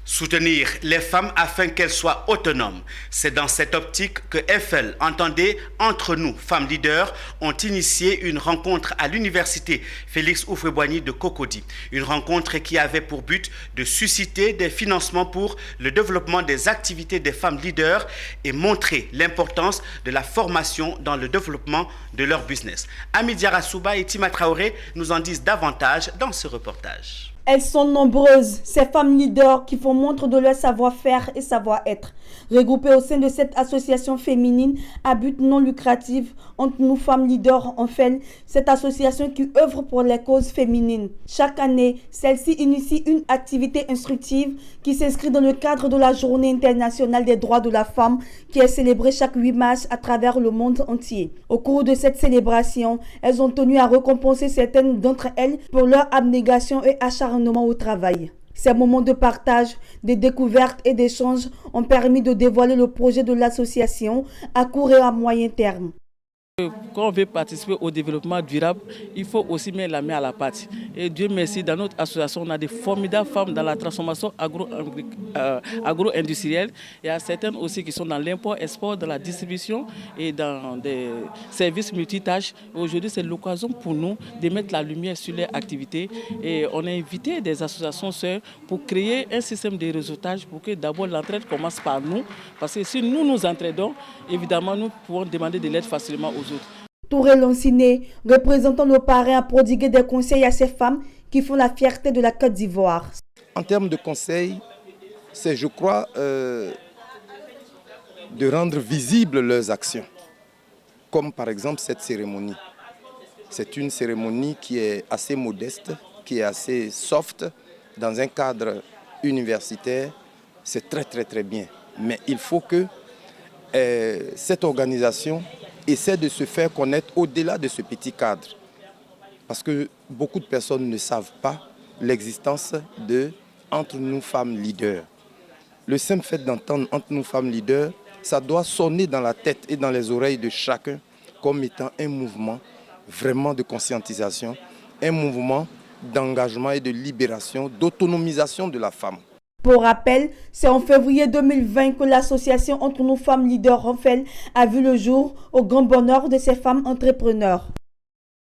Soutenir les femmes afin qu'elles soient autonomes. C'est dans cette optique que FL, entendez, entre nous, femmes leaders, ont initié une rencontre à l'université Félix Houphouët-Boigny de Cocody. Une rencontre qui avait pour but de susciter des financements pour le développement des activités des femmes leaders et montrer l'importance de la formation dans le développement de leur business. Ami Diarra Souba et Tima Traoré nous en disent davantage dans ce reportage. Elles sont nombreuses, ces femmes leaders qui font montre de leur savoir-faire et savoir-être. Regroupées au sein de cette association féminine à but non lucratif, Entre nous femmes leaders en FEL, cette association qui œuvre pour les causes féminines. Chaque année, celle-ci initie une activité instructive qui s'inscrit dans le cadre de la Journée internationale des droits de la femme qui est célébrée chaque 8 mars à travers le monde entier. Au cours de cette célébration, elles ont tenu à récompenser certaines d'entre elles pour leur abnégation et acharnement au travail. Ces moments de partage, de découverte et d'échange ont permis de dévoiler le projet de l'association à court et à moyen terme. Quand on veut participer au développement durable, il faut aussi mettre la main à la pâte. Et Dieu merci, dans notre association, on a des formidables femmes dans la transformation agro-industrielle. Il y a certaines aussi qui sont dans l'import-export, dans la distribution et dans des services multitâches. Aujourd'hui, c'est l'occasion pour nous de mettre la lumière sur leurs activités. Et on a invité des associations sœurs pour créer un système de réseautage pour que d'abord l'entraide commence par nous. Parce que si nous nous entraidons, évidemment, nous pouvons demander de l'aide facilement aux autres. Touré Lanciné, représentant le parrain, a prodigué des conseils à ces femmes qui font la fierté de la Côte d'Ivoire. En termes de conseils, c'est, je crois, de rendre visibles leurs actions. Comme par exemple cette cérémonie. C'est une cérémonie qui est assez modeste, qui est assez soft, dans un cadre universitaire. C'est très très très bien. Mais il faut que cette organisation essaie de se faire connaître au-delà de ce petit cadre. Parce que beaucoup de personnes ne savent pas l'existence de Entre nous femmes leaders. Le simple fait d'entendre Entre nous femmes leaders, ça doit sonner dans la tête et dans les oreilles de chacun comme étant un mouvement vraiment de conscientisation, un mouvement d'engagement et de libération, d'autonomisation de la femme. Pour rappel, c'est en février 2020 que l'association Entre nous femmes leaders en FEL a vu le jour au grand bonheur de ces femmes entrepreneurs.